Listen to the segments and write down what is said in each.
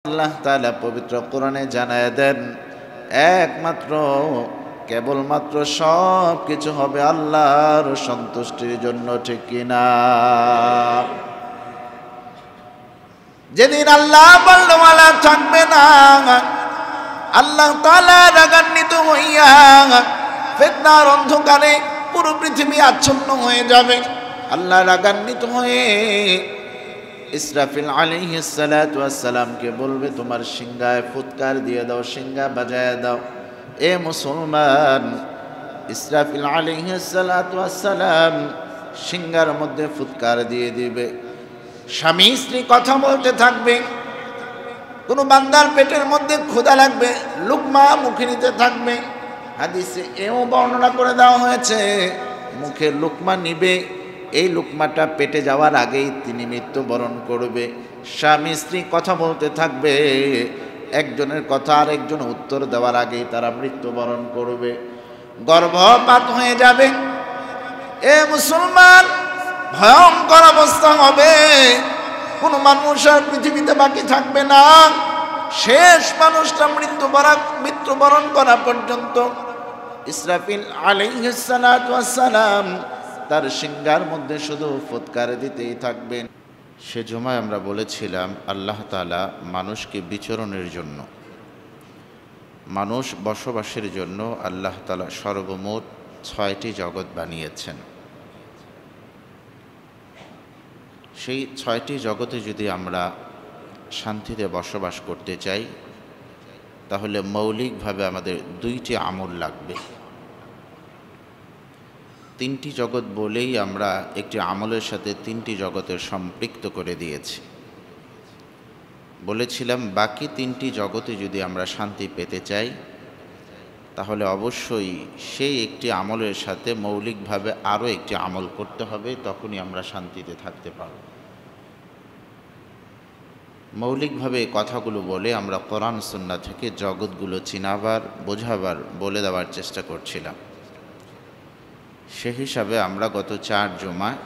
আল্লাহ তাআলা পবিত্র কোরআনে জানায় দেন, একমাত্র কেবলমাত্র সব কিছু হবে আল্লাহর সন্তুষ্টির জন্য, ঠিক কিনা? যেদিন আল্লাহ বলওয়ালা থাকবে না, আল্লাহ তাআলা রাগান্বিত হইয়া ফিতনার অন্ধকারে পুরো পৃথিবী আচ্ছন্ন হয়ে যাবে। আল্লাহ রাগান্বিত হয়ে ইসরাফিল আলাইহিস সালাতু ওয়াস সালামকে বলবে, তোমার সিংহায় ফুৎকার দিয়ে দাও, সিংহা বাজায় দাও। এ মুসলমান, ইসরাফিল আলাইহিস সালাতু ওয়াস সালাম সিংহার মধ্যে ফুৎকার দিয়ে দিবে। স্বামী স্ত্রী কথা বলতে থাকবে, কোনো বান্দার পেটের মধ্যে ক্ষুধা লাগবে, লুকমা মুখে নিতে থাকবে। হাদিসে এও বর্ণনা করে দেওয়া হয়েছে, মুখে লুকমা নিবে, এই লুকমাটা পেটে যাওয়ার আগেই তিনি মৃত্যুবরণ করবে। স্বামী স্ত্রী কথা বলতে থাকবে, একজনের কথা আরেকজন উত্তর দেওয়ার আগেই তারা মৃত্যুবরণ করবে। গর্ভপাত হয়ে যাবে। এ মুসলমান, ভয়ঙ্কর অবস্থা হবে। কোন মানুষ আর পৃথিবীতে বাকি থাকবে না। শেষ মানুষটা মৃত্যুবরণ করা পর্যন্ত ইসরাফিল আলাইহিস সালাতু ওয়াস সালাম তার সিংহার মধ্যে শুধু ফুৎকার দিতেই থাকবেন। সে জুমায় আমরা বলেছিলাম, আল্লাহ তাআলা মানুষকে বিচরণের জন্য, মানুষ বসবাসের জন্য আল্লাহ তাআলা সর্বমোট ৬টি জগৎ বানিয়েছেন। সেই ৬টি জগতে যদি আমরা শান্তিতে বসবাস করতে চাই, তাহলে মৌলিকভাবে আমাদের ২টি আমল লাগবে। ৩টি জগৎ বলেই আমরা একটি আমলের সাথে ৩টি জগতের সম্পৃক্ত করে দিয়েছি। বলেছিলাম, বাকি ৩টি জগতে যদি আমরা শান্তি পেতে চাই, তাহলে অবশ্যই সেই একটি আমলের সাথে মৌলিকভাবে আরও একটি আমল করতে হবে, তখনই আমরা শান্তিতে থাকতে পারব। মৌলিকভাবে কথাগুলো বলে আমরা কোরআন সুন্নাহ থেকে জগৎগুলো চিনাবার, বোঝাবার, বলে দেওয়ার চেষ্টা করছিলাম। সে হিসাবে আমরা গত ৪ জুমায়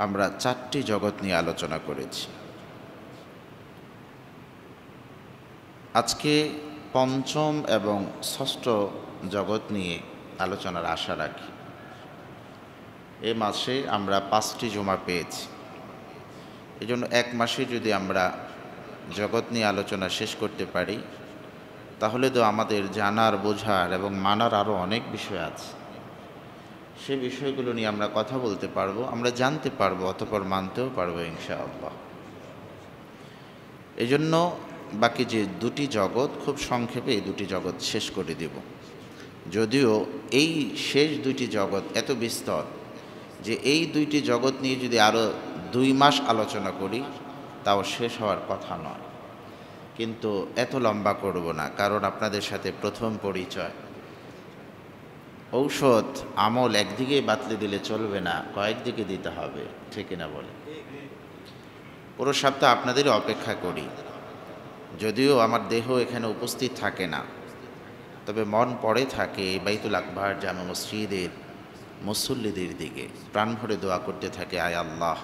আমরা ৪টি জগৎ নিয়ে আলোচনা করেছি। আজকে পঞ্চম এবং ষষ্ঠ জগৎ নিয়ে আলোচনার আশা রাখি। এ মাসে আমরা 5টি জুমা পেয়েছি। এজন্য এক মাসে যদি আমরা জগৎ নিয়ে আলোচনা শেষ করতে পারি, তাহলে তো আমাদের জানার, বোঝার এবং মানার আরও অনেক বিষয় আছে। সে বিষয়গুলো নিয়ে আমরা কথা বলতে পারবো, আমরা জানতে পারবো, অতঃপর মানতেও পারবো ইনশাআল্লাহ। এজন্য বাকি যে 2টি জগৎ, খুব সংক্ষেপে এই 2টি জগৎ শেষ করে দেব। যদিও এই শেষ 2টি জগৎ এত বিস্তর যে এই 2টি জগৎ নিয়ে যদি আরও 2 মাস আলোচনা করি, তাও শেষ হওয়ার কথা নয়। কিন্তু এত লম্বা করব না, কারণ আপনাদের সাথে প্রথম পরিচয়। ঔষধ, আমল একদিকেই বাতলে দিলে চলবে না, কয়েকদিকে দিতে হবে, ঠিক না বলে? পুরো সপ্তাহ আপনাদেরই অপেক্ষা করি। যদিও আমার দেহ এখানে উপস্থিত থাকে না, তবে মন পড়ে থাকে বাইতুল আকবার জামে মসজিদের মুসল্লিদের দিকে। প্রাণ ভরে দোয়া করতে থাকে, আয় আল্লাহ,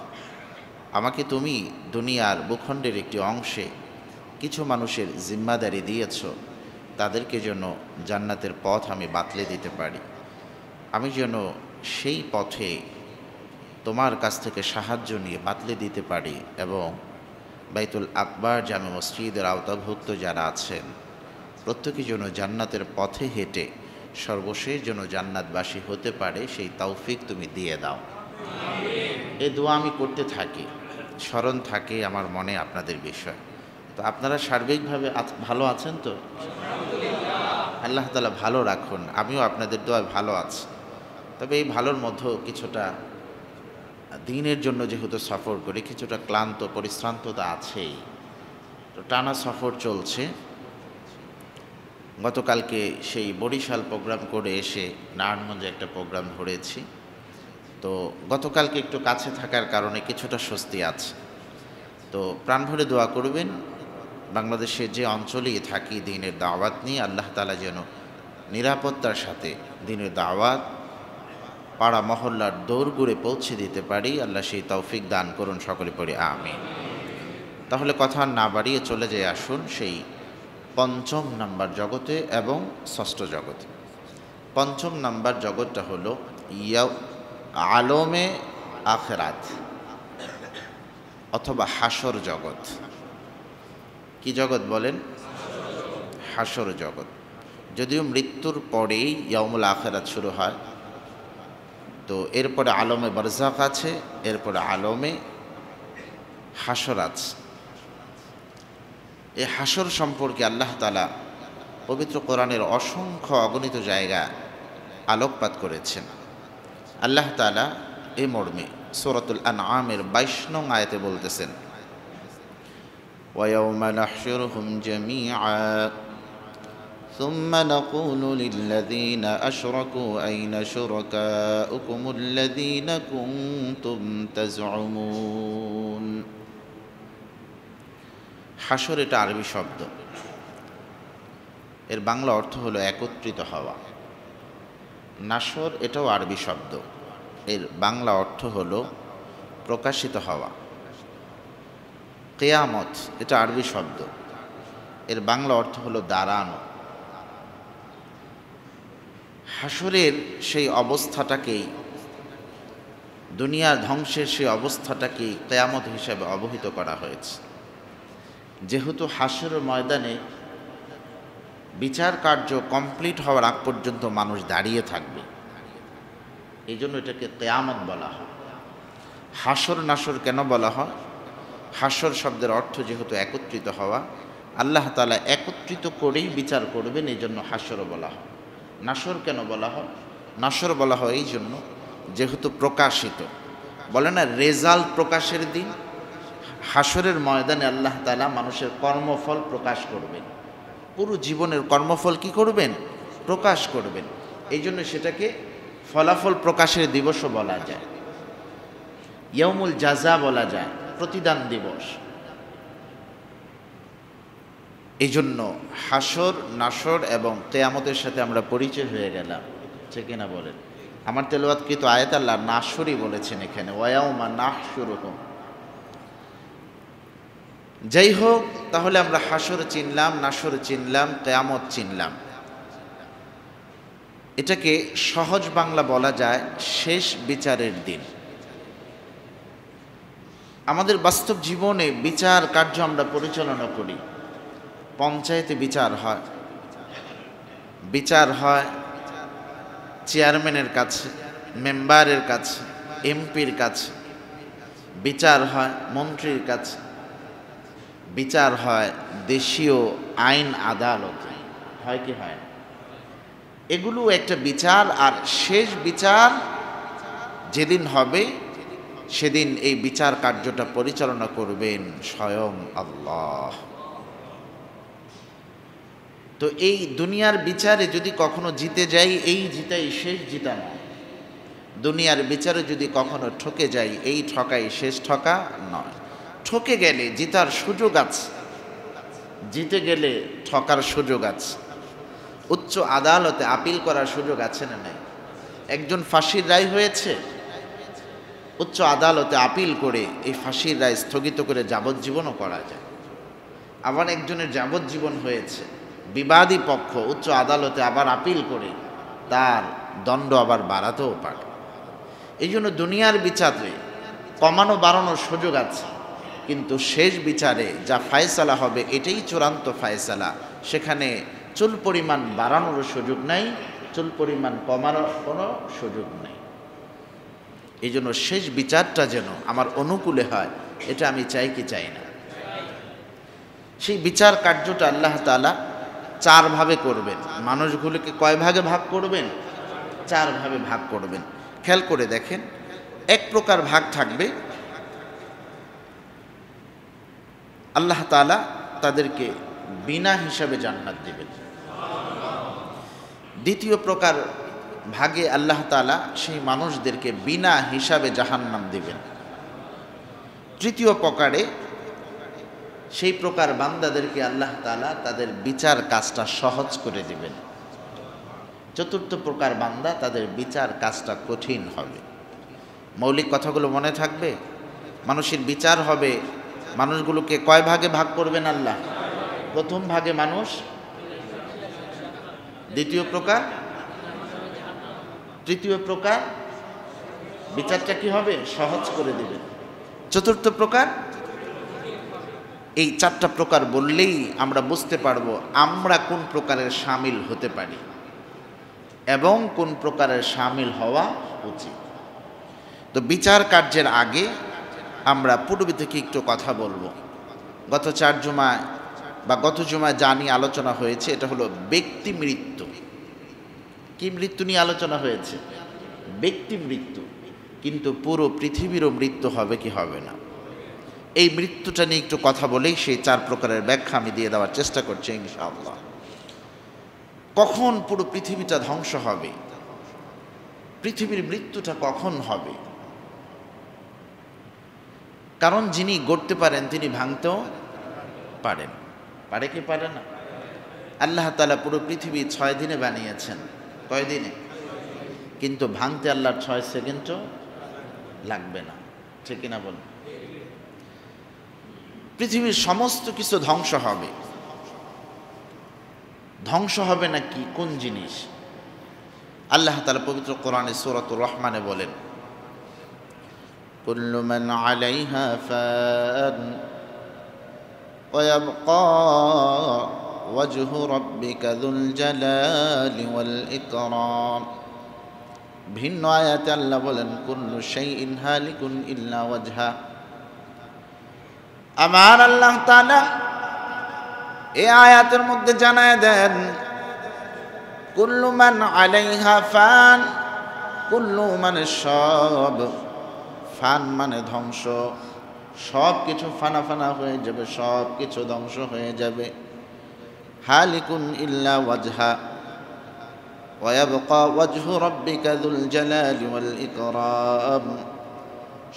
আমাকে তুমি দুনিয়ার ভূখণ্ডের একটি অংশে কিছু মানুষের জিম্মাদারি দিয়েছ, তাদেরকে যেন জান্নাতের পথ আমি বাতলে দিতে পারি। আমি যেন সেই পথে তোমার কাছ থেকে সাহায্য নিয়ে বাতলে দিতে পারি, এবং বাইতুল আকবার জামে মসজিদের আওতাভুক্ত যারা আছেন প্রত্যেকেই যেন জান্নাতের পথে হেঁটে সর্বশেষ যেন জান্নাতবাসী হতে পারে, সেই তৌফিক তুমি দিয়ে দাও। এই দোয়া আমি করতে থাকি, স্মরণ থাকে আমার মনে আপনাদের বিষয়। তো আপনারা সার্বিকভাবে ভালো আছেন তো? আল্লাহ তাআলা ভালো রাখুন। আমিও আপনাদের দোয়ায় ভালো আছি। তবে এই ভালোর মধ্যেও কিছুটা দিনের জন্য যেহেতু সফর করি, কিছুটা ক্লান্ত, পরিশ্রান্ততা আছেই। তো টানা সফর চলছে। গতকালকে সেই বরিশাল প্রোগ্রাম করে এসে নারায়ণগঞ্জে একটা প্রোগ্রাম ধরেছি। তো গতকালকে একটু কাছে থাকার কারণে কিছুটা স্বস্তি আছে। তো প্রাণ ভরে দোয়া করবেন, বাংলাদেশের যে অঞ্চলেই থাকি দ্বীনের দাওয়াত নিয়ে আল্লাহ তাআলা যেন নিরাপত্তার সাথে দ্বীনের দাওয়াত পাড়া মহল্লার দৌড় ঘুরে পৌঁছে দিতে পারি। আল্লাহ সেই তৌফিক দান করুন, সকলে পড়ি আমিন। তাহলে কথা আর না বাড়িয়ে চলে যেয়ে আসুন সেই পঞ্চম নাম্বার জগতে এবং ষষ্ঠ জগতে। পঞ্চম নাম্বার জগৎটা হলো আলমে আখেরাত অথবা হাসর জগৎ। কি জগৎ বলেন? হাসর জগৎ। যদিও মৃত্যুর পরেই ইয়াউমুল আখেরাত শুরু হয়, তো এরপরে আলমে বারজাক আছে, এরপরে আলমে হাসর আছে। এই হাসর সম্পর্কে আল্লাহ তাআলা পবিত্র কোরআনের অসংখ্য অগণিত জায়গা আলোকপাত করেছেন। আল্লাহ তাআলা এই মর্মে সূরাতুল আনআমের ২২ নং আয়াতে বলতেছেন, ওয়ায়াউমা নাহশুরুহুম জামিআ ثم نقول للذين أشركوا أين شركاؤكم الذين كنتم تزعمون। হাসর এটা আরবি শব্দ, এর বাংলা অর্থ হলো একত্রিত হওয়া। নাসর এটাও আরবি শব্দ, এর বাংলা অর্থ হলো প্রকাশিত হওয়া। কিয়ামত এটা আরবি শব্দ, এর বাংলা অর্থ হলো দাঁড়ানো। হাসরের সেই অবস্থাটাকেই, দুনিয়ার ধ্বংসের সেই অবস্থাটাকেই কিয়ামত হিসাবে অবহিত করা হয়েছে। যেহেতু হাসরের ময়দানে বিচার কার্য কমপ্লিট হওয়ার আগ পর্যন্ত মানুষ দাঁড়িয়ে থাকবে, এই জন্য এটাকে কিয়ামত বলা হয়। হাসর নাসর কেন বলা হয়? হাসর শব্দের অর্থ যেহেতু একত্রিত হওয়া, আল্লাহ তাআলা একত্রিত করেই বিচার করবেন, এই জন্য হাসরও বলা হয়। নাসর কেন বলা হয়? নাসর বলা হয় এই জন্য যেহেতু প্রকাশিত, বলে না রেজাল্ট প্রকাশের দিন, হাসরের ময়দানে আল্লাহ তাআলা মানুষের কর্মফল প্রকাশ করবেন। পুরো জীবনের কর্মফল কি করবেন? প্রকাশ করবেন। এই জন্য সেটাকে ফলাফল প্রকাশের দিবসও বলা যায়, ইয়াউমুল জাযা বলা যায়, প্রতিদান দিবস। এই জন্য হাসর নাসর এবং কিয়ামতের সাথে আমরা পরিচয় হয়ে গেলাম, ঠিক কিনা বলেন? আমার তেলাওয়াতকৃত আয়াত আল্লাহ নাসরই বলেছেন এখানে, ওয়ায়াউমা নাহশুরুহুম। যাই হোক, তাহলে আমরা হাসর চিনলাম, নাসর চিনলাম, কিয়ামত চিনলাম। এটাকে সহজ বাংলা বলা যায় শেষ বিচারের দিন। আমাদের বাস্তব জীবনে বিচার কার্য আমরা পরিচালনা করি। পঞ্চায়েতে বিচার হয়, বিচার হয় চেয়ারম্যানের কাছে, মেম্বারের কাছে, এমপির কাছে, বিচার হয় মন্ত্রীর কাছে, বিচার হয় দেশীয় আইন আদালতে, হয় কি হয় না? এগুলো একটা বিচার। আর শেষ বিচার যেদিন হবে সেদিন এই বিচার কার্যটা পরিচালনা করবেন স্বয়ং আল্লাহ। তো এই দুনিয়ার বিচারে যদি কখনো জিতে যাই, এই জিতাই শেষ জিতা নয়। দুনিয়ার বিচারে যদি কখনো ঠকে যাই, এই ঠকাই শেষ ঠকা নয়। ঠকে গেলে জিতার সুযোগ আছে, জিতে গেলে ঠকার সুযোগ আছে। উচ্চ আদালতে আপিল করার সুযোগ আছে না নাই? একজন ফাঁসির রায় হয়েছে, উচ্চ আদালতে আপিল করে এই ফাঁসির রায় স্থগিত করে যাবজ্জীবনও করা যায়। আবার একজনের যাবজ্জীবন হয়েছে, বিবাদী পক্ষ উচ্চ আদালতে আবার আপিল করে তার দণ্ড আবার বাড়াতেও পারে। এই জন্য দুনিয়ার বিচারে কমানো বাড়ানোর সুযোগ আছে, কিন্তু শেষ বিচারে যা ফায়সালা হবে এটাই চূড়ান্ত ফায়সালা। সেখানে চুল পরিমাণ বাড়ানোর সুযোগ নাই, চুল পরিমাণ কমানোর কোনো সুযোগ নেই। এই জন্য শেষ বিচারটা যেন আমার অনুকূলে হয়, এটা আমি চাই কি চাই না। সেই বিচার কার্যটা আল্লাহ তাআলা 4 ভাবে করবেন। মানুষগুলোকে কয় ভাগে ভাগ করবেন? 4 ভাবে ভাগ করবেন। খেয়াল করে দেখেন, এক প্রকার ভাগ থাকবে আল্লাহ তাআলা তাদেরকে বিনা হিসাবে জান্নাত দিবেন। দ্বিতীয় প্রকার ভাগে আল্লাহ তাআলা সেই মানুষদেরকে বিনা হিসাবে জাহান্নাম দিবেন। তৃতীয় প্রকারে সেই প্রকার বান্দাদেরকে আল্লাহ তাআলা তাদের বিচার কাজটা সহজ করে দিবেন। চতুর্থ প্রকার বান্দা, তাদের বিচার কাজটা কঠিন হবে। মৌলিক কথাগুলো মনে থাকবে। মানুষের বিচার হবে মানুষগুলোকে কয় ভাগে ভাগ করবেন আল্লাহ? প্রথম ভাগে মানুষ, দ্বিতীয় প্রকার, তৃতীয় প্রকার বিচারটা কি হবে? সহজ করে দিবেন। চতুর্থ প্রকার, এই চারটা প্রকার বললেই আমরা বুঝতে পারবো আমরা কোন প্রকারের শামিল হতে পারি এবং কোন প্রকারের শামিল হওয়া উচিত। তো বিচার কার্যের আগে আমরা পূর্বে থেকে একটু কথা বলবো। গত 4 জুমায় বা গত জুমায় যা নিয়ে আলোচনা হয়েছে এটা হলো ব্যক্তি মৃত্যু। কি মৃত্যু নিয়ে আলোচনা হয়েছে? ব্যক্তি মৃত্যু। কিন্তু পুরো পৃথিবীরও মৃত্যু হবে কি হবে না, এই মৃত্যুটা নিয়ে একটু কথা বলেই সেই 4 প্রকারের ব্যাখ্যা আমি দিয়ে দেওয়ার চেষ্টা করছি ইনশাআল্লাহ। কখন পুরো পৃথিবীটা ধ্বংস হবে, পৃথিবীর মৃত্যুটা কখন হবে? কারণ যিনি গড়তে পারেন তিনি ভাঙতেও পারেন। পারে কি পারে না? আল্লাহ তাআলা পুরো পৃথিবী 6 দিনে বানিয়েছেন। কয় দিনে? কিন্তু ভাঙতে আল্লাহর 6 সেকেন্ডও লাগবে না। ঠিক কিনা বলুন? পৃথিবীর সমস্ত কিছু ধ্বংস হবে। ধ্বংস হবে না কি, কোন জিনিস? আল্লাহ তাআলা পবিত্র কোরআনে সূরাতুর রহমানে বলেন, কুল্লু মান আলাইহা ফান ওয়া ইয়াবকা ওয়াজহু রাব্বিকা যুল জালালি ওয়াল ইকরাম। ভিন্ন আয়াতে আল্লাহ বলেন, কুল্লু শাইইন হালিকুন ইল্লা ওয়াজহা। আমার আল্লাহ তাআলা এই আয়াতের মধ্যে জানায় দেন, কুল্লু মান আলাইহা ফান, কুল্লু মানে সব, ফান মানে ধ্বংস, সব কিছু ফানা ফানা হয়ে যাবে, সব কিছু ধ্বংস হয়ে যাবে। হালিকুন ইল্লা ওয়াজহা ওয়া ইয়াবকা ওয়াজহু রাব্বিকা যুল জালালি ওয়াল ইকরাম।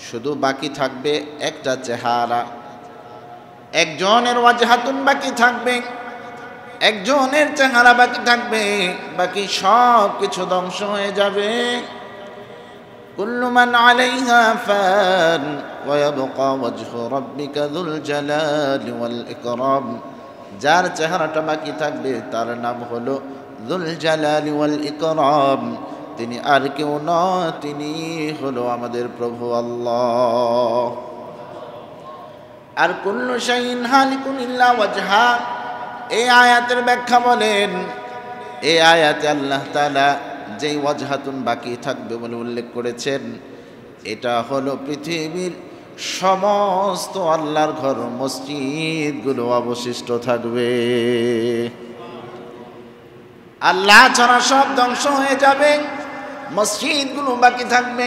শুধু বাকি থাকবে একটা চেহারা, একজনের ওয়াজহাতুন বাকি থাকবে, একজনের চেহারা বাকি থাকবে, বাকি সব কিছু ধ্বংস হয়ে যাবে। কুল্লু মান আলাইহা ফান ওয়া ইয়াবকা ওয়াজহু রাব্বিকা যুল জালালি ওয়াল ইকরাম। যার চেহারাটা বাকি থাকবে তার নাম হলো যুল জালালি ওয়াল ইকরাম। তিনি আর কেউ নয়, তিনি হলো আমাদের প্রভু আল্লাহ। আর কুল্লু শাইইন হালিকুন ইল্লা ওয়াজহা, এই আয়াতের ব্যাখ্যা বলেন, এই আয়াতে আল্লাহ তাআলা যেই ওয়াজহাতুন বাকি থাকবে বলে উল্লেখ করেছেন, এটা হলো পৃথিবীর সমস্ত আল্লাহর ঘর মসজিদগুলো অবশিষ্ট থাকবে। আল্লাহ ছাড়া সব ধ্বংস হয়ে যাবে, মসজিদগুলো বাকি থাকবে।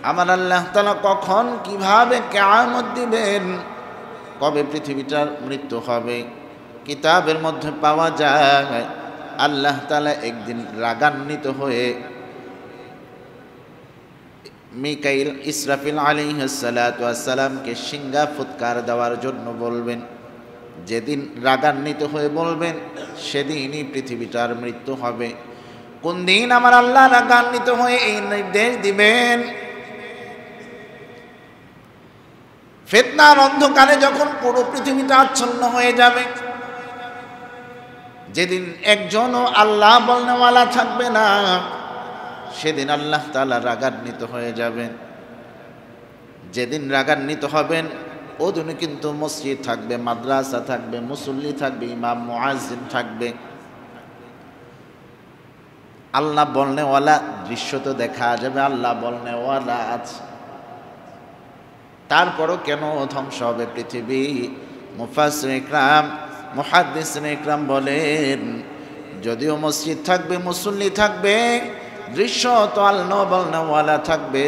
আমার আল্লাহ তাআলা কখন কিভাবে কিয়ামত দিবেন, কবে পৃথিবীটার মৃত্যু হবে, কিতাবের মধ্যে পাওয়া যায় আল্লাহ তাআলা একদিন রাগান্বিত হয়ে মিকাইল ইসরাফিল আলাইহিস সালাতু ওয়াস সালামকে সিংহা ফুৎকার দেওয়ার জন্য বলবেন। যেদিন রাগান্বিত হয়ে বলবেন সেদিনই পৃথিবীটার মৃত্যু হবে। কোন দিন আমার আল্লাহ রাগান্বিত হয়ে এই নির্দেশ দিবেন? ফিতনার অন্ধকারে যখন পুরো পৃথিবীটা আচ্ছন্ন হয়ে যাবে, যেদিন একজনও আল্লাহ বলনেওয়ালা থাকবে না, সেদিন আল্লাহ তাআলা রাগান্বিত হয়ে যাবেন। যেদিন রাগান্বিত হবেন ওদিনে কিন্তু মসজিদ থাকবে, মাদ্রাসা থাকবে, মুসল্লি থাকবে, ইমাম মুয়াজ্জিন থাকবে। আল্লাহ বলনেওয়ালা দৃশ্য তো দেখা যাবে, আল্লাহ বলনেওয়ালা আছে, তারপরও কেন ধ্বংস হবে পৃথিবী? মুফাসসিরিন ইকরাম, মুহাদ্দিসিন ইকরাম বলেন, যদিও মসজিদ থাকবে, মুসল্লি থাকবে, দৃশ্য তো আল্লাহ বলনেওয়ালা থাকবে,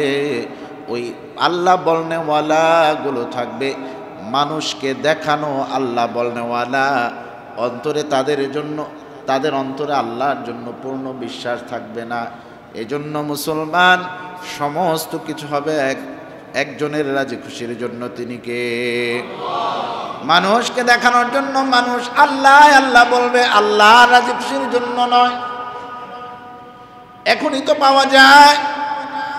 ওই আল্লাহ বলনেওয়ালা গুলো থাকবে মানুষকে দেখানো আল্লাহ বলনেওয়ালা। অন্তরে তাদের জন্য, তাদের অন্তরে আল্লাহর জন্য পূর্ণ বিশ্বাস থাকবে না। এজন্য মুসলমান সমস্ত কিছু হবে একজনের রাজি খুশির জন্য, তিনি কে? মানুষকে দেখানোর জন্য মানুষ আল্লাহ আল্লাহ বলবে, আল্লাহ রাজি খুশির জন্য নয়। এখনই তো পাওয়া যায়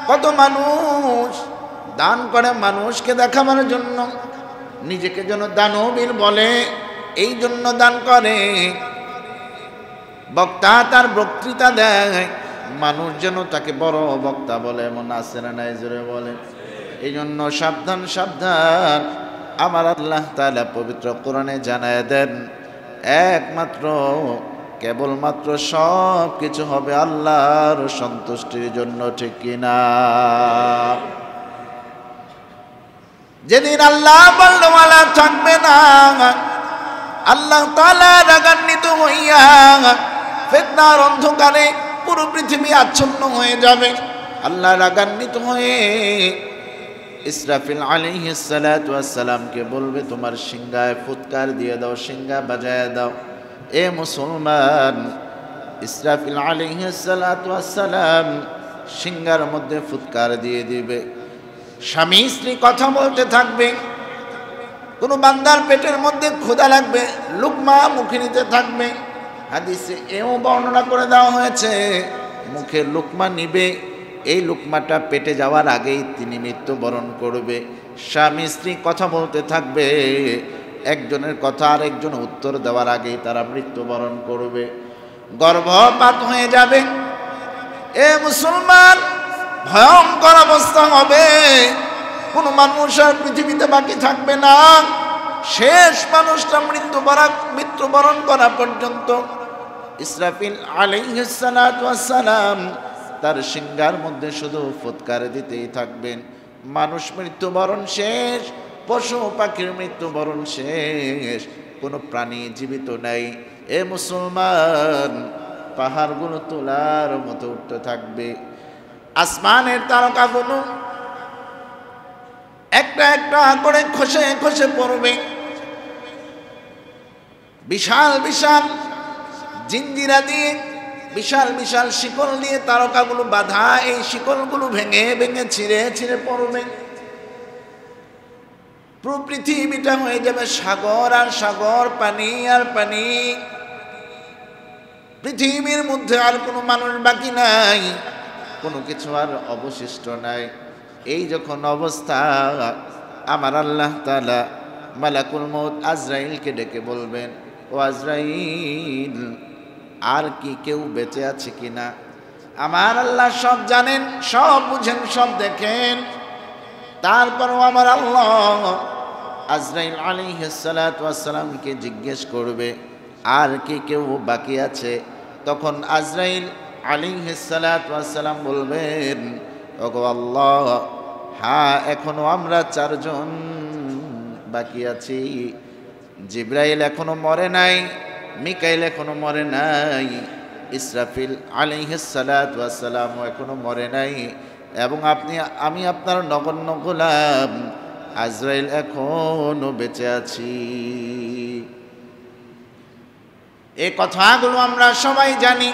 কত মানুষ দান করে মানুষকে দেখাবার জন্য, নিজেকে যেন দানবীর বলে, এই জন্য দান করে। বক্তা তার বক্তৃতা দেয়, মানুষ যেন তাকে বড় বক্তা বলে, এমন আছে না নাই জোরে বলে। এই জন্য সাবধান সাবধান। আমার আল্লাহ তাআলা পবিত্র কোরআনে জানায় দেন, একমাত্র কেবলমাত্র সব কিছু হবে আল্লাহর সন্তুষ্টির জন্য, ঠিক কিনা? যেদিন আল্লাহ বলওয়ালা থাকবে না, আল্লাহ তাআলা রাগান্বিত হইয়া ফিতনার অন্ধকারে পুরো পৃথিবী আচ্ছন্ন হয়ে যাবে। আল্লাহ রাগান্বিত হয়ে ইসরাফিল আলাইহিস সালাতু ওয়াস সালামকে বলবে, তোমার সিংহায় ফুৎকার দিয়ে দাও, সিংহা বাজায় দাও। এ মুসলমান, ইসরাফিল আলাইহিস সালাতু ওয়াস সালাম সিংহার মধ্যে ফুৎকার দিয়ে দিবে। স্বামী স্ত্রী কথা বলতে থাকবে, কোনো বান্দার পেটের মধ্যে ক্ষুধা লাগবে, লুকমা মুখে নিতে থাকবে। হাদিসে এও বর্ণনা করে দেওয়া হয়েছে, মুখে লুকমা নিবে, এই লুকমাটা পেটে যাওয়ার আগেই তিনি মৃত্যুবরণ করবে। স্বামী স্ত্রী কথা বলতে থাকবে, একজনের কথা আরেকজন উত্তর দেওয়ার আগেই তারা মৃত্যুবরণ করবে, গর্ভপাত হয়ে যাবে। এ মুসলমান, ভয়ঙ্কর অবস্থা হবে, কোনো মানুষ আর পৃথিবীতে বাকি থাকবে না। শেষ মানুষটা মৃত্যুবরণ করা পর্যন্ত ইসরাফিল আলাইহিস সালাতু ওয়াস সালাম তার সিংহার মধ্যে শুধু ফুৎকার দিতেই থাকবেন। মানুষ মৃত্যুবরণ শেষ, পশু পাখির মৃত্যুবরণ শেষ, কোনো প্রাণী জীবিত নাই। এ মুসলমান, পাহাড়গুলো তোলার মতো উঠতে থাকবে, আসমানের তারকাগুলো একটা একটা করে খসে খসে পড়বে। বিশাল বিশাল জিঞ্জিরা দিয়ে, বিশাল বিশাল শিকল দিয়ে তারকাগুলো বাঁধা, এই শিকলগুলো ভেঙে ভেঙে ছিঁড়ে ছিঁড়ে পড়বে। পুরো পৃথিবীটা হয়ে যাবে সাগর আর সাগর, পানি আর পানি। পৃথিবীর মধ্যে আর কোনো মানুষ বাকি নাই, কোনো কিছু আর অবশিষ্ট নাই। এই যখন অবস্থা, আমার আল্লাহ তাআলা মালাকুল মউত আজরাইলকে ডেকে বলবেন, ও আজরাইল, আর কি কেউ বেঁচে আছে কিনা? আমার আল্লাহ সব জানেন, সব বুঝেন, সব দেখেন। তারপরও আমার আল্লাহ আজরাইল আলাইহিস সালাতু ওয়াস সালামকে জিজ্ঞেস করবে, আর কি কেউ বাকি আছে? তখন আজরাইল আলাইহিস সালাতু ওয়াস সালাম বলবেন, ওগো আল্লাহ, হ্যাঁ, এখনো আমরা 4 জন বাকি আছি। জিবরাইল এখনো মরে নাই, মিকাইল এখনো মরে নাই, ইসরাফিল আলাইহিস সালাতু ওয়াস সালাম এখনো মরে নাই, এবং আমি আপনার নগণ্য গোলাম আজরাইল এখনো বেঁচে আছি। এই কথাগুলো আমরা সবাই জানি,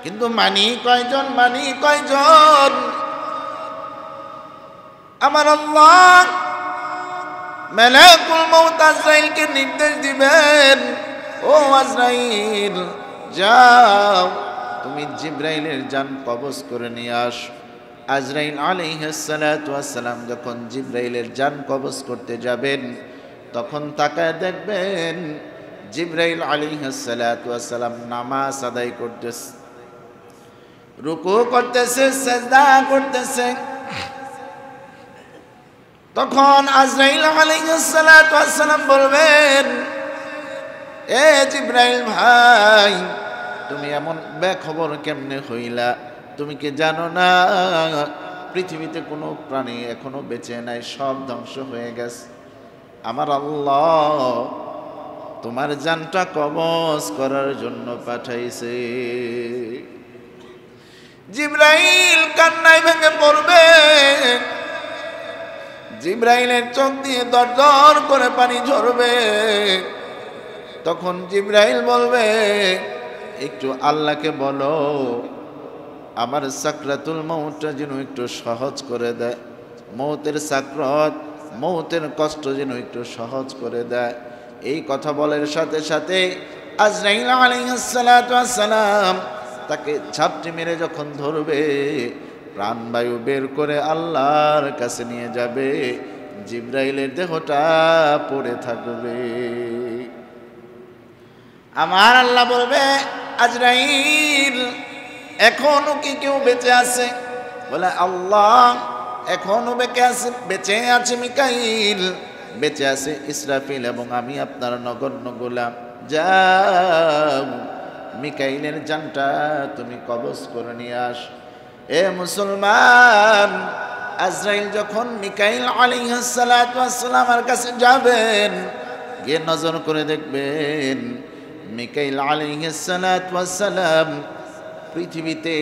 কিন্তু মানি কয়জন? মানি কয়জন? আমার আল্লাহ মালাকুল মউত আজরাইলকে নির্দেশ দিবেন, ও আজরাইল, যাও তুমি জিবরাইলের জান কবজ করে নিয়ে আস। আজরাইল আলাইহিস সালাতু ওয়াস সালাম যখন জিবরাইলের জান কবজ করতে যাবেন, তখন তাকায় দেখবেন জিবরাইল আলাইহিস সালাতু ওয়াস সালাম নামাজ আদায় করতেছে, রুকু করতেছে, সিজদা করতেছে। তখন আজরাইল আলাইহিস সালাতু ওয়াস সালাম বলবেন, এ জিবরাইল ভাই, তুমি এমন বেখবর কেমনে হইলা? তুমি কি জানো না পৃথিবীতে কোনো প্রাণী এখনো বেঁচে নাই, সব ধ্বংস হয়ে গেছে। আমার আল্লাহ তোমার জানটা কবজ করার জন্য পাঠাইছে। জিবরাইল কান্নায় ভেঙে পড়বে, জিবরাইলের চোখ দিয়ে দর দর করে পানি ঝরবে। তখন জিবরাইল বলবে, একটু আল্লাহকে বলো আমার সাকরাতুল মউতটা যেন একটু সহজ করে দেয়, মৌতের সাকরাত, মৌতের কষ্ট যেন একটু সহজ করে দেয়। এই কথা বলার সাথে সাথে আজরাইল আলাইহিস সালাতু ওয়াস সালাম তাকে ঝাপটি মেরে যখন ধরবে, প্রাণবায়ু বের করে আল্লাহর কাছে নিয়ে যাবে। জিব্রাইলের দেহটা পড়ে থাকবে। আমার আল্লাহ বলবে, আজরাইল এখনো কি কেউ বেঁচে আছে? বলে, আল্লাহ এখনো বেঁচে আছে মিকাইল, বেঁচে আছে ইসরাফিল এবং আমি আপনার নগণ্য গোলাম। যাও মিকাইলের জানটা তুমি কবজ করে নিয়ে আস। এ মুসলমান, আজরাইল যখন মিকাইল আলাইহিস সালাতু ওয়াস সালামের কাছে যাবেন, গিয়ে নজর করে দেখবেন মিকাইল আলাইহিস সালাতু ওয়াস সালাম পৃথিবীতে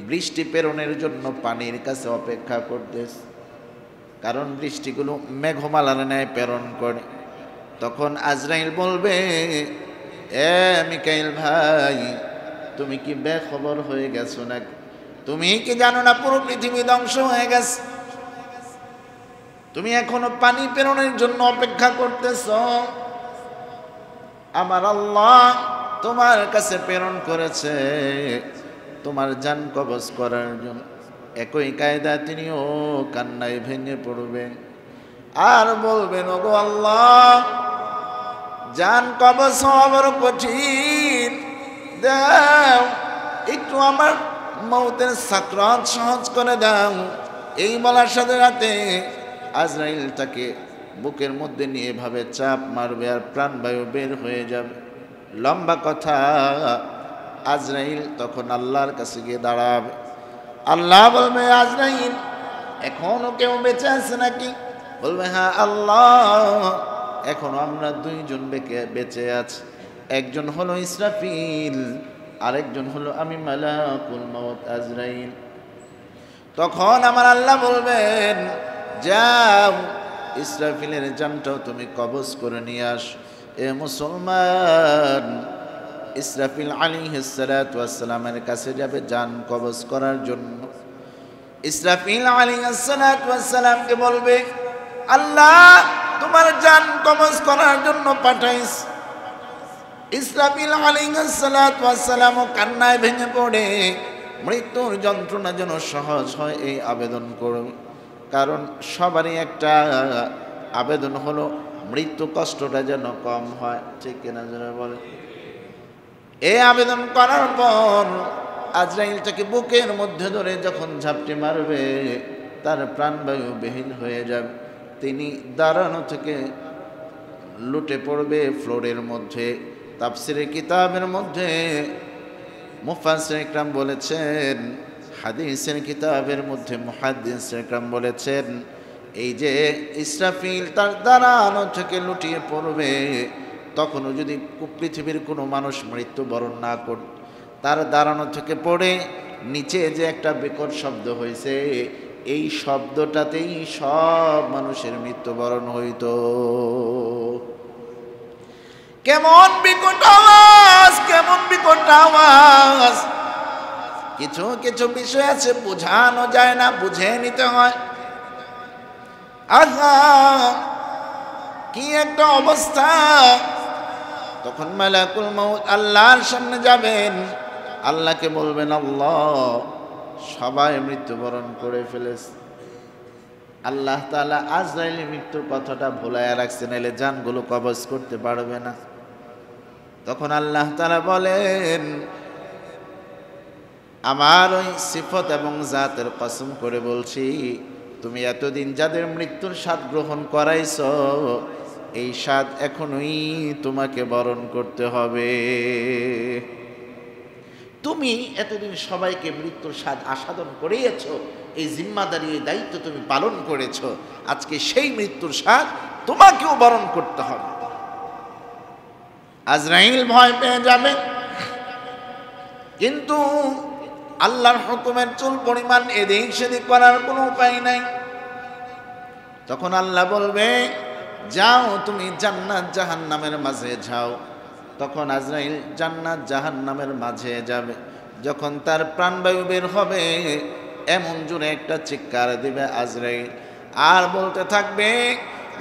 বৃষ্টি প্রেরণের জন্য পানির কাছে অপেক্ষা করতেছে, কারণ বৃষ্টিগুলো মেঘমালার ন্যায় প্রেরণ করে। তখন আজরাইল বলবে, এ মিকাইল ভাই, তুমি কি বেখবর হয়ে গেছো নাকি? তুমি কি জানো না পুরো পৃথিবী ধ্বংস হয়ে গেছে? তুমি এখনো পানি প্রেরণের জন্য অপেক্ষা করতেছ। আমার আল্লাহ তোমার কাছে প্রেরণ করেছে তোমার জান কবজ করার জন্য। একই কায়দা তিনিও কান্নায় ভেঙে পড়বেন আর বলবেন, ওগো আল্লাহ, জান কবজ হওয়া বড় কঠিন, দাও একটু আমার মৌতের সাকরাত সহজ করে দাও। এই বলার সাথে সাথে আজরাইল তাকে বুকের মধ্যে নিয়ে ভাবে চাপ মারবে আর প্রাণবায়ু বের হয়ে যাবে। লম্বা কথা, আজরাইল তখন আল্লাহর কাছে গিয়ে দাঁড়াবে। আল্লাহ বলবে, আজরাইল এখনো কেউ বেঁচে আছে নাকি? বলবে, হ্যাঁ আল্লাহ, এখনো আমরা দুইজন বেঁচে আছি। একজন হলো ইসরাফিল, আরেকজন হলো আমি মালাকুল মউত আজরাইল। তখন আমার আল্লাহ বলবেন, যাও ইসরাফিলের জানটাও তুমি কবজ করে নিয়ে আস। এ মুসলমান, ইসরাফিল আলাইহিস সালাতু ওয়াস সালামের কাছে যাবে জান কবজ করার জন্য। ইসরাফিল আলাইহিস সালাতু ওয়াস সালামকে বলবে, আল্লাহ তোমার জান কবজ করার জন্য পাঠাইস। ইসরাফিল আলাইহিস সালাতু ওয়াস সালাম কান্নায় ভেঙে পড়ে মৃত্যুর যন্ত্রণা যেন সহজ হয় এই আবেদন করবে। কারণ সবারই একটা আবেদন হলো মৃত্যু কষ্টটা যেন কম হয়, ঠিক কিনা যেন বলে। এই আবেদন করার পর আজরাইলটাকে বুকের মধ্যে ধরে যখন ঝাপটি মারবে, তার প্রাণবায়ু বিহীন হয়ে যাবে। তিনি দাঁড়ানো থেকে লুটে পড়বে ফ্লোরের মধ্যে। তাফসীরের কিতাবের মধ্যে মুফাসসির ইকরাম বলেছেন, হাদিসের কিতাবের মধ্যে মুহাদ্দিস ইকরাম বলেছেন, এই যে ইসরাফিল তার দাঁড়ানো থেকে লুটিয়ে পড়বে, তখনও যদি পৃথিবীর কোনো মানুষ মৃত্যুবরণ না করত, তার দাঁড়ানো থেকে পড়ে নিচে যে একটা বিকট শব্দ হয়েছে, এই শব্দটাতেই সব মানুষের মৃত্যুবরণ হইত। কেমন বিকট আওয়াজ, কেমন বিকট আওয়াজ! কিছু কিছু বিষয় আছে বোঝানো যায় না, বুঝে নিতে হয়। আহা, কি একটা অবস্থা! তখন মালাকুল মউত আল্লাহর সামনে যাবেন, আল্লাহকে বলবেন, আল্লাহ সবাই মৃত্যুবরণ করে ফেলেছে। আল্লাহ তাআলা আজরাইলের মৃত্যুর কথাটা ভুলাইয়া রাখছেন, এলে জানগুলো কবজ করতে পারবে না। তখন আল্লাহ তাআলা বলেন, আমার ওই সিফত এবং জাতের কসম করে বলছি, তুমি এতদিন যাদের মৃত্যুর স্বাদ গ্রহণ করাইছ, এই স্বাদ এখনই তোমাকে বরণ করতে হবে। তুমি এতদিন সবাইকে মৃত্যুর স্বাদ আস্বাদন করিয়েছ, এই জিম্মাদারি, এই দায়িত্ব তুমি পালন করেছ। আজকে সেই মৃত্যুর স্বাদ তোমাকেও বরণ করতে হবে। আজরাইল ভয় পেয়ে যাবে, কিন্তু আল্লাহর হুকুমের চুল পরিমাণ এদিক সেদিক করার কোনো উপায় নাই। তখন আল্লাহ বলবে, যাও তুমি জান্নাত জাহান্নামের মাঝে যাও। তখন আজরাইল জান্নাত জাহান্নামের মাঝে যাবে। যখন তার প্রাণবায়ু বের হবে, এমন জোরে একটা চিৎকার দিবে আজরাইল, আর বলতে থাকবে,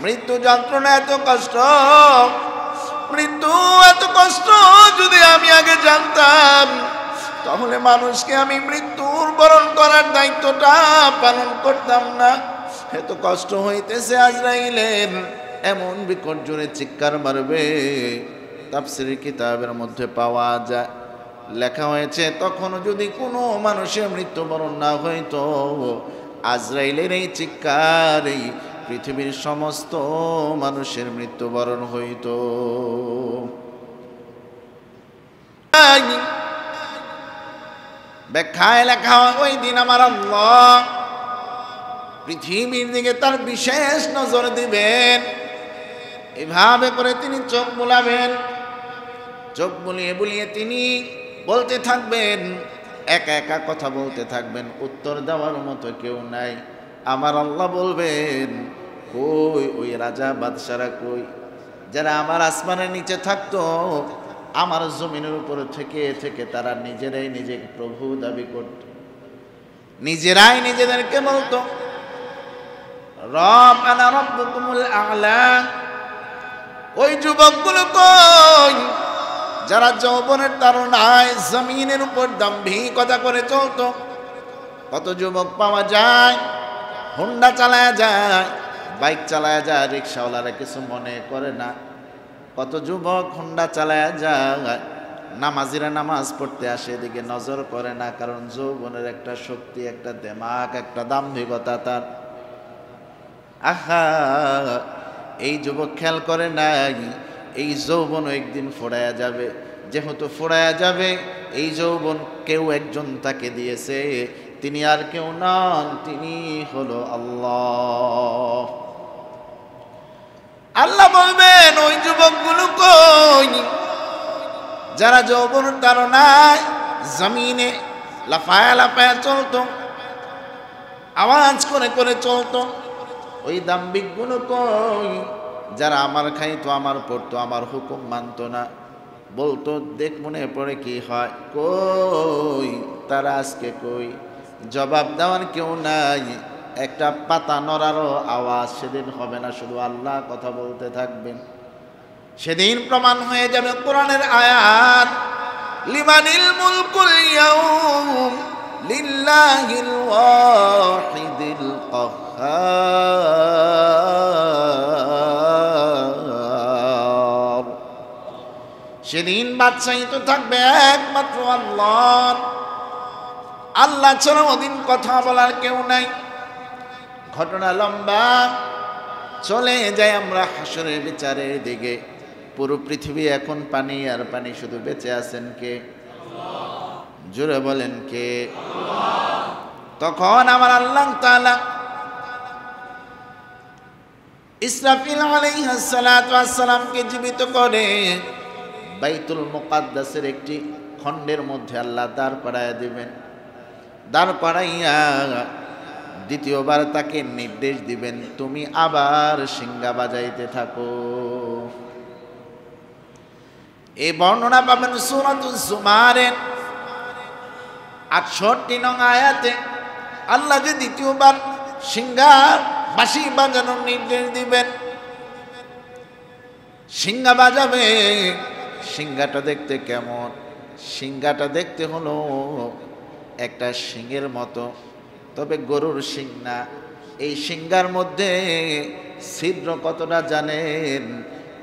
মৃত্যু যন্ত্রণা এত কষ্ট, মৃত্যু এত কষ্ট, যদি আমি আগে জানতাম তাহলে মানুষকে আমি মৃত্যুর বরণ করার দায়িত্বটা পালন করতাম না। এত কষ্ট হইতেছে আজরাইলের, এমন বিকট জোরে চিৎকার মারবে। তাফসীরের কিতাবের মধ্যে পাওয়া যায়, লেখা হয়েছে তখনও যদি কোনো মানুষের মৃত্যুবরণ না হইতো, আজরাইলের এই চিৎকারেই পৃথিবীর সমস্ত মানুষের মৃত্যুবরণ হইত। ব্যাখ্যায় লেখা হয়, ওই দিন আমার আল্লাহ পৃথিবীর দিকে তার বিশেষ নজর দিবেন। এভাবে করে তিনি চোখ বুলাবেন, চোখ বুলিয়ে বুলিয়ে তিনি বলতে থাকবেন, একা একা কথা বলতে থাকবেন, উত্তর দেওয়ার মতো কেউ নাই। আমার আল্লাহ বলবেন, কই ওই রাজা বাদশারা কই, যারা আমার আসমানের নিচে থাকতো, আমার জমিনের উপর থেকে থেকে তারা নিজেরাই নিজেকে প্রভু দাবি করত, নিজেরাই নিজেদেরকে বলতো রব আনা রব্বুকুমুল আ'লা। ওই যুবকগুলো কই, যারা যৌবনের তারুণায় জমিনের উপর দাম্ভিকতা করে চলতো। কত যুবক পাওয়া যায় হুন্ডা চালায়া যায়, বাইক চালায়া যায়, রিক্সাওয়ালারা কিছু মনে করে না। কত যুবক হুন্ডা চালায়া যায়, নামাজিরা নামাজ পড়তে আসে, এদিকে নজর করে না, কারণ যৌবনের একটা শক্তি, একটা দেমাগ, একটা দাম্ভিকতা তার। আহা, এই যুবক খেয়াল করে নাই এই যৌবন একদিন ফোড়ায়া যাবে। যেহেতু ফোড়ায়া যাবে, এই যৌবন কেউ একজন তাকে দিয়েছে, তিনি আর কেউ নন, তিনি হলো আল্লাহ। আল্লাহ বলবেন, ওই যুবকগুলো কই, যারা যৌবনের তাড়নায় জমিনে লাফায়া লাফায়া চলতো, আওয়াজ করে করে চলতো। ওই দাম্ভিকগুলো কই, যারা আমার খাইতো, আমার পড়তো, আমার হুকুম মানতো না, বলতো দেখ মনে পড়ে কি হয়, কই তারা আজকে কই? জবাব দেওয়ার কেউ নাই, একটা পাতা নড়ারও আওয়াজ সেদিন হবে না, শুধু আল্লাহ কথা বলতে থাকবেন। সেদিন প্রমাণ হয়ে যাবে কোরআনের আয়াত, লিমানিল মুলকুল ইয়াউম লিল্লাহিল ওয়াহিদিল কাহ্হার। সেদিন বাদশাহী তো থাকবে একমাত্র আল্লাহ, আল্লাহ ছাড়া ওদিন কথা বলার কেউ নাই। ঘটনা লম্বা, চলে যাই আমরা হাসরের বিচারের দিকে। পুরো পৃথিবী এখন পানি আর পানি, শুধু বেঁচে আছেন কে? জোরে বলেন কে? তখন আমার আল্লাহ তাআলা ইসরাফিল আলাইহিস সালাতু ওয়াস সালামকে জীবিত করে বাইতুল মুকাদ্দাসের একটি খণ্ডের মধ্যে আল্লাহ দাঁড় করাইয়া দিবেন। দাঁড় করাইয়া দ্বিতীয়বার তাকে নির্দেশ দিবেন, তুমি আবার সিংহা বাজাইতে থাকো। এই বর্ণনা পাবেন সূরাতুজ জুমারের 68 নং আয়াতে। আল্লাহ যে দ্বিতীয়বার সিংহা বাঁশি বাজানোর নির্দেশ দিবেন, সিংহা বাজাবে। সিংহাটা দেখতে কেমন? সিংহাটা দেখতে হলো একটা সিংহের মতো, তবে গরুর সিং না। এই সিংহার মধ্যে ছিদ্র কতটা জানেন?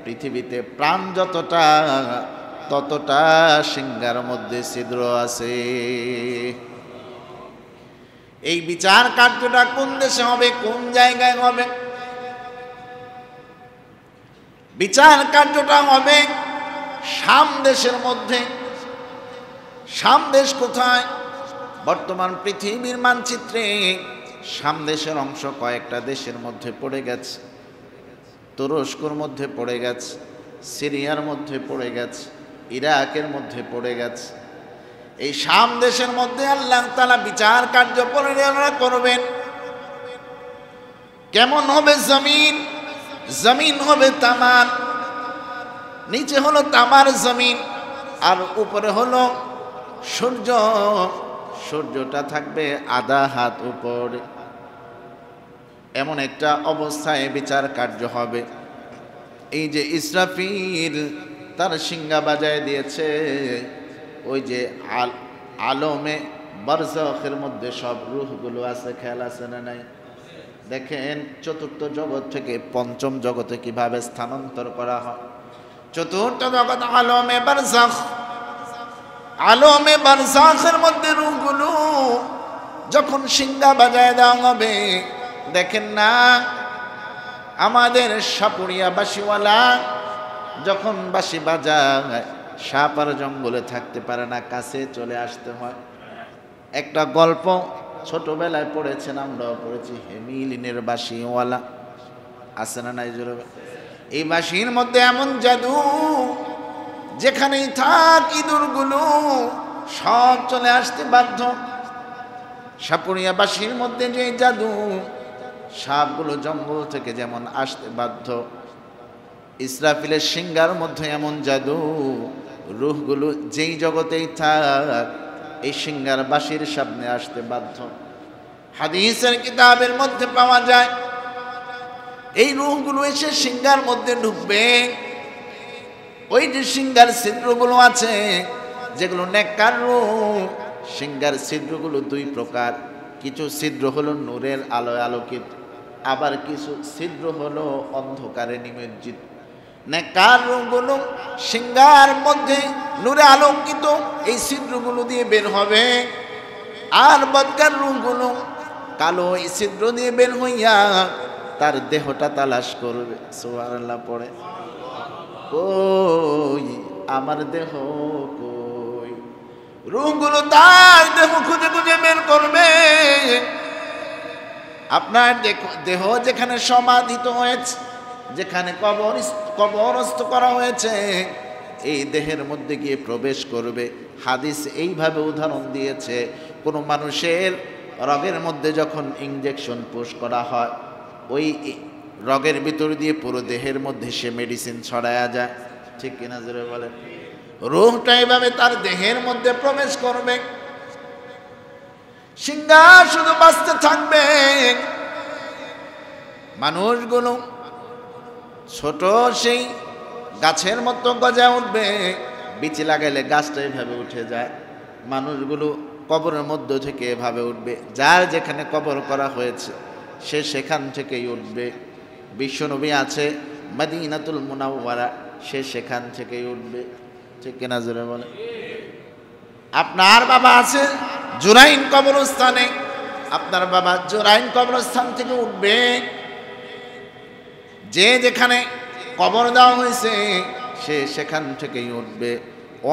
পৃথিবীতে প্রাণ যতটা, ততটা সিংহার মধ্যে ছিদ্র আছে। এই বিচার কার্যটা কোন দেশে হবে, কোন জায়গায় হবে? বিচার কার্যটা হবে শাম দেশের মধ্যে। শাম দেশ কোথায়? বর্তমান পৃথিবীর মানচিত্রে শাম দেশের অংশ কয়েকটা দেশের মধ্যে পড়ে গেছে। তুরস্কর মধ্যে পড়ে গেছে, সিরিয়ার মধ্যে পড়ে গেছে, ইরাকের মধ্যে পড়ে গেছে। এই শাম দেশের মধ্যে আল্লাহ তাআলা বিচার কার্য পরিচালনা করবেন। কেমন হবে জমিন? জমিন হবে তামার, নিচে হলো তামার জমিন, আর উপরে হলো সূর্য। সূর্যটা থাকবে আধা হাত উপরে। এমন একটা অবস্থায় বিচার কার্য হবে। এই যে ইসরাফিল তার সিংহা বাজায় দিয়েছে, ওই যে আলমে বারজাখের মধ্যে সব রূহগুলো আছে, খেয়াল আছে না নাই? দেখেন চতুর্থ জগৎ থেকে পঞ্চম জগতে কিভাবে স্থানান্তর করা হয়। চতুর্থ জগৎ আলমে বারজাখ, আলমে বারজাখের মধ্যে রূহগুলো যখন সিংহা বাজায় দেওয়া হবে, দেখেন না আমাদের সাপুরিয়া বাসিওয়ালা যখন বাঁশি বাজায় সাপ আর জঙ্গলে থাকতে পারে না, কাছে চলে আসতে হয়। একটা গল্প ছোটবেলায় পড়েছেন, আমরাও পড়েছি, হেমিলিনের বাঁশিওয়ালা আছে না নাই জোরে? এই বাঁশির মধ্যে এমন জাদু, যেখানেই থাক ইঁদুরগুলো সব চলে আসতে বাধ্য। সাপুরিয়া বাঁশির মধ্যে যে জাদু, সাপগুলো জঙ্গল থেকে যেমন আসতে বাধ্য, ইসরাফিলের সিংহার মধ্যে এমন জাদু, রূহগুলো যেই জগতেই থাক এই সিংহার বাঁশির সামনে আসতে বাধ্য। হাদিসের কিতাবের মধ্যে পাওয়া যায় এই রূহগুলো এসে সিংহার মধ্যে ঢুকবে। ওই যে সিংহার ছিদ্রগুলো আছে, যেগুলো নেককার রূহ, সিংহার ছিদ্রগুলো দুই প্রকার। কিছু ছিদ্র হলো নূরের আলোয় আলোকিত, আবার কিছু ছিদ্র হলো অন্ধকারে নিমজ্জিত। নেককার রূহগুলো সিংহার মধ্যে নূরে আলোকিত এই ছিদ্রগুলো দিয়ে বের হবে, আর বদকার রূহগুলো কালো এই ছিদ্র দিয়ে বের হইয়া তার দেহটা তালাশ করবে। সুবহানাল্লাহ পড়ে, কই আমার দেহ কই? রূহগুলো তার দেহ খুঁজে খুঁজে বের করবে। আপনার দেহ যেখানে সমাধিত হয়েছে, যেখানে কবরস্থ করা হয়েছে, এই দেহের মধ্যে গিয়ে প্রবেশ করবে। হাদিস এইভাবে উদাহরণ দিয়েছে, কোনো মানুষের রগের মধ্যে যখন ইনজেকশন পুশ করা হয়, ওই রগের ভিতর দিয়ে পুরো দেহের মধ্যে সে মেডিসিন ছড়ায়া যায়, ঠিক কিনা জোরে বলেন? রূহটা এভাবে তার দেহের মধ্যে প্রবেশ করবে। সিংহা শুধু বাঁচতে থাকবে। মানুষগুলো ছোট সেই গাছের মতো গজা উঠবে, বিচি লাগাইলে গাছটা এভাবে উঠে যায়। মানুষগুলো কবরের মধ্য থেকে এভাবে উঠবে, যার যেখানে কবর করা হয়েছে সে সেখান থেকেই উঠবে। বিশ্বনবী আছে মদিনাতুল মুনাওয়ারা, সে সেখান থেকেই উঠবে, ঠিক কিনা জোরে বলে? আপনার বাবা আছে জুরাইন কবরস্থানে, আপনার বাবা জুরাইন কবরস্থান থেকে উঠবে। যে যেখানে কবর দেওয়া হয়েছে সে সেখান থেকেই উঠবে।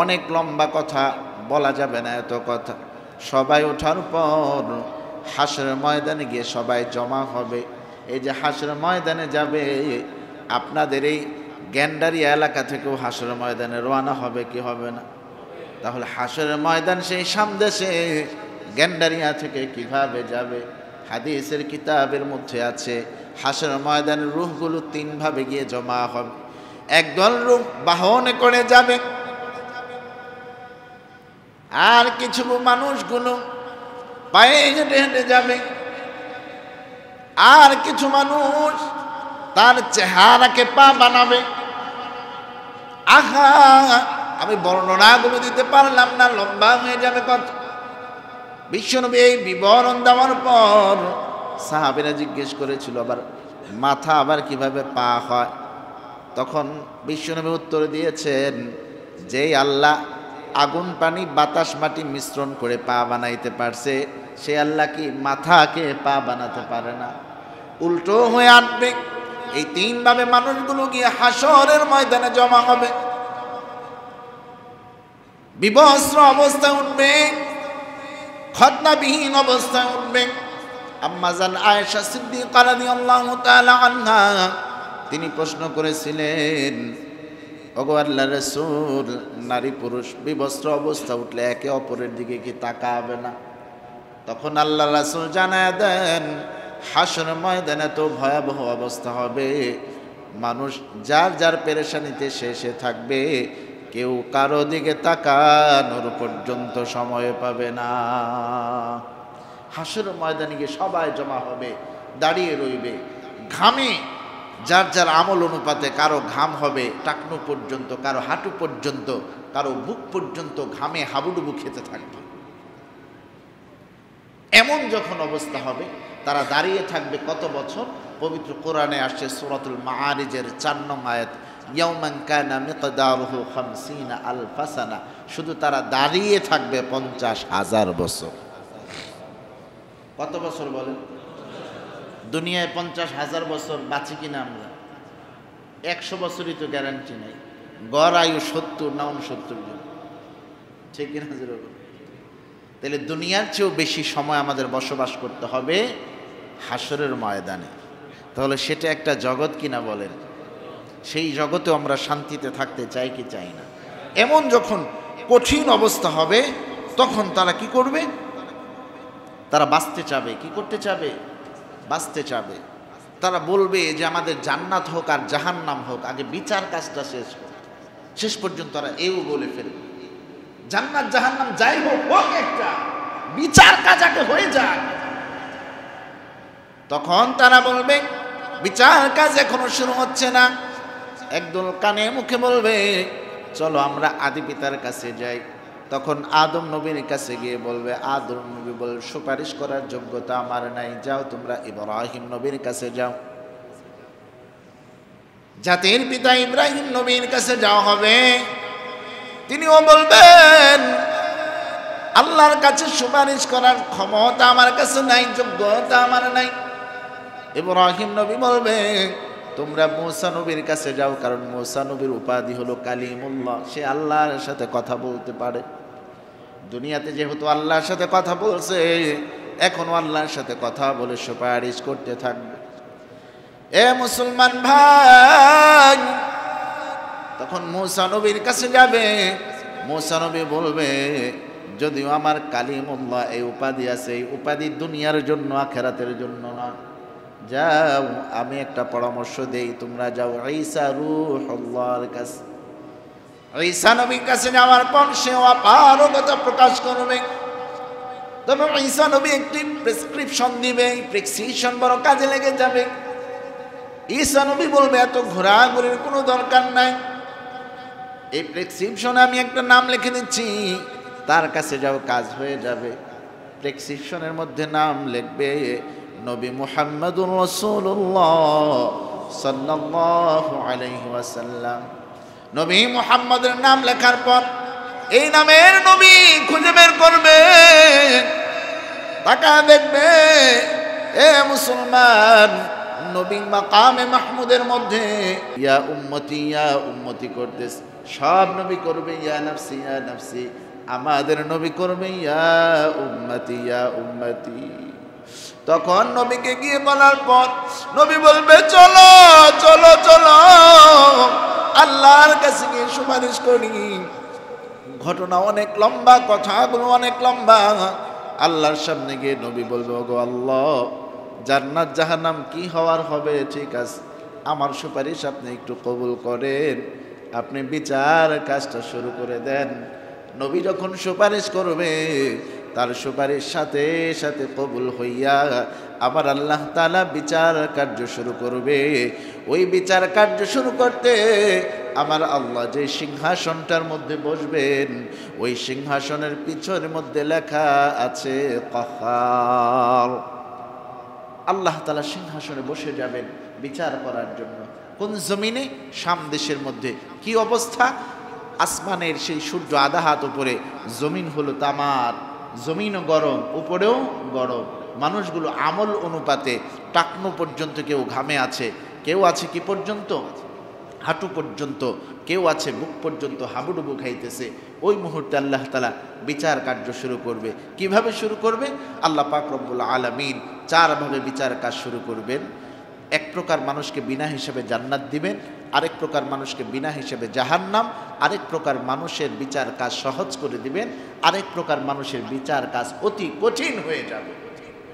অনেক লম্বা কথা, বলা যাবে না এত কথা। সবাই ওঠার পর হাসরের ময়দানে গিয়ে সবাই জমা হবে। এই যে হাসরের ময়দানে যাবে, আপনাদের এই গ্যান্ডারিয়া এলাকা থেকেও হাসরের ময়দানে রওনা হবে কি হবে না? তাহলে হাসরের ময়দান সেই সামদেশে গ্যান্ডারিয়া থেকে কিভাবে যাবে? হাদিসের কিতাবের মধ্যে আছে হাসরের ময়দানের রূহগুলো তিন ভাবে গিয়ে জমা হবে। একদল রূহ বাহনে করে যাবে, আর কিছু মানুষগুলো পায়ে হেঁটে হেঁটে যাবে, আর কিছু মানুষ তার চেহারাকে পা বানাবে। আহা, আমি বর্ণনাগুলো দিতে পারলাম না, লম্বা হয়ে যাবে কত। বিশ্বনবী এই বিবরণ দেওয়ার পর সাহাবীরা জিজ্ঞেস করেছিল, আবার মাথা আবার কিভাবে পা হয়? তখন বিশ্বনবী উত্তর দিয়েছেন, যেই আল্লাহ আগুন পানি বাতাস মাটি মিশ্রণ করে পা বানাইতে পারছে, সে আল্লাহ কি মাথাকে পা বানাতে পারে না? উল্টো হয়ে আসবে। এই তিনভাবে মানুষগুলো গিয়ে হাসরের ময়দানে জমা হবে। বিবস্ত্র অবস্থায় উঠবে, খতনাবিহীন অবস্থায় উঠবে। আম্মা জান আয়েশা সিদ্দিকা রাদিয়াল্লাহু তাআলা আনহা তিনি প্রশ্ন করেছিলেন, ওগো আল্লাহর রাসূল, নারী পুরুষ বিবস্ত্র অবস্থা উঠলে একে অপরের দিকে কি তাকাবে না? তখন আল্লাহর রাসূল জানায় দেন, হাসরের ময়দানে তো ভয়াবহ অবস্থা হবে, মানুষ যার যার পেরেশানিতে সে থাকবে, কেউ কারো দিকে তাকানোর পর্যন্ত সময় পাবে না। হাসরের ময়দানে গিয়ে সবাই জমা হবে, দাঁড়িয়ে রইবে, ঘামে যার যার আমল অনুপাতে, কারো ঘাম হবে টাকনু পর্যন্ত, কারো হাঁটু পর্যন্ত, কারো বুক পর্যন্ত ঘামে হাবুডুবু খেতে থাকবে। এমন যখন অবস্থা হবে তারা দাঁড়িয়ে থাকবে কত বছর? পবিত্র কোরআনে আসছে সূরাতুল মাআরিজের 4 নং আয়াত, ইয়াওমান কানা মিকদারুহু 50 আলফ সানা। শুধু তারা দাঁড়িয়ে থাকবে 50,000 বছর। কত বছর বলেন? দুনিয়ায় 50,000 বছর বাঁচি কিনা আমরা? 100 বছরই তো গ্যারান্টি নেই। গড় আয়ু 70 না 69 জন, ঠিক কিনা? তাহলে দুনিয়ার চেয়েও বেশি সময় আমাদের বসবাস করতে হবে হাসরের ময়দানে। তাহলে সেটা একটা জগৎ কিনা বলেন? সেই জগতে আমরা শান্তিতে থাকতে চাই কি চাই না? এমন যখন কঠিন অবস্থা হবে তখন তারা কি করবে? তারা বাঁচতে চাবে। কি করতে চাবে? বাঁচতে চাবে। তারা বলবে যে আমাদের জান্নাত হোক আর জাহান্নাম হোক, আগে বিচার কাজটা শেষ হোক। শেষ পর্যন্ত তারা এও বলে ফেলবে, জান্নাত জাহান্নাম যাই হোক, হোক একটা বিচার কাজ আগে হয়ে যাক। তখন তারা বলবে বিচার কাজ এখনো শুরু হচ্ছে না। একদল কানে মুখে বলবে চলো আমরা আদি পিতার কাছে যাই। তখন আদম নবীর কাছে গিয়ে বলবে, আদম নবী বল সুপারিশ করার যোগ্যতা আমার নাই, যাও তোমরা ইব্রাহিম নবীর কাছে যাও। জাতির পিতা ইব্রাহিম নবীর কাছে যাওয়া হবে। তিনিও বলবেন আল্লাহর কাছে সুপারিশ করার ক্ষমতা আমার কাছে নাই, যোগ্যতা আমার নাই। ইব্রাহিম নবী বলবে তোমরা মূসা নবীর কাছে যাও, কারণ মূসা নবীর উপাধি হলো কালিমুল্লাহ, সে আল্লাহর সাথে কথা বলতে পারে। দুনিয়াতে যেহেতু আল্লাহর সাথে কথা বলছে, এখনো আল্লাহর সাথে কথা বলে সুপারিশ করতে থাকবে। এ মুসলমান ভাই, তখন মূসা নবীর কাছে যাবে। মূসা নবী বলবে যদিও আমার কালিমুল্লাহ এই উপাধি আছে, এই উপাধি দুনিয়ার জন্য আখিরাতের জন্য না। যাও আমি একটা পরামর্শ দেই, তোমরা যাও ঈসা রূহুল্লাহর কাছে। ঈসা নবীর কাছে যাওয়ার পর সে অপারগতা প্রকাশ করবে। তবে ঈসা নবী একটি প্রেসক্রিপশন দিবে, প্রেসক্রিপশন বড় কাজে লেগে যাবে। ঈসা নবী বলবে এত ঘোরাঘুরির কোনো দরকার নাই, এই প্রেসক্রিপশনে আমি একটা নাম লিখে দিচ্ছি, তার কাছে যাও, কাজ হয়ে যাবে। প্রেসক্রিপশনের মধ্যে নাম লিখবে নবী মুহাম্মদুর রাসূলুল্লাহ সাল্লাল্লাহু আলাইহি ওয়াসাল্লাম। নবী মুহাম্মদের নাম লেখার পর এই নামের নবী খুঁজে বের করবে, তাকা দেখবে এ মুসলমান, নবী মাকামে মাহমুদের মধ্যে ইয়া উম্মতি করতেছে। সব নবী করবে ইয়া নাফসি ইয়া নাফসি, আমাদের নবী করবে ইয়া উম্মতি। তখন নবীকে গিয়ে বলার পর নবী বলবে চলো চলো চলো আল্লাহর কাছে গিয়ে সুপারিশ করি। ঘটনা অনেক লম্বা, কথাগুলো অনেক লম্বা। আল্লাহর সামনে গিয়ে নবী বলবে ওগো আল্লাহ, জান্নাত জাহান্নাম কি হওয়ার হবে ঠিক আছে, আমার সুপারিশ আপনি একটু কবুল করেন, আপনি বিচার কাজটা শুরু করে দেন। নবী যখন সুপারিশ করবে, তার সুপারিশ সাথে সাথে কবুল হইয়া আবার আল্লাহ তাআলা বিচার কার্য শুরু করবে। ওই বিচার কার্য শুরু করতে আমার আল্লাহ যে সিংহাসনটার মধ্যে বসবেন, ওই সিংহাসনের পিছনের মধ্যে লেখা আছে কাহার। আল্লাহ তাআলা সিংহাসনে বসে যাবেন বিচার করার জন্য। কোন জমিনে? শাম দেশের মধ্যে। কি অবস্থা? আসমানের সেই সূর্য আধা হাত উপরে, জমিন হলো তামার, জমিনও গরম, উপরেও গরম। মানুষগুলো আমল অনুপাতে টাকনো পর্যন্ত কেউ ঘামে আছে, কেউ আছে কি পর্যন্ত? হাঁটু পর্যন্ত, কেউ আছে বুক পর্যন্ত হাবুডুবু খাইতেছে। ওই মুহূর্তে আল্লাহ তাআলা বিচার কার্য শুরু করবে। কিভাবে শুরু করবে? আল্লাহ পাক রব্বুল আলামিন 4 ভাবে বিচার কাজ শুরু করবেন। এক প্রকার মানুষকে বিনা হিসেবে জান্নাত দিবেন, আরেক প্রকার মানুষকে বিনা হিসেবে জাহান্নাম, আরেক প্রকার মানুষের বিচার কাজ সহজ করে দিবেন, আরেক প্রকার মানুষের বিচার কাজ অতি কঠিন হয়ে যাবে।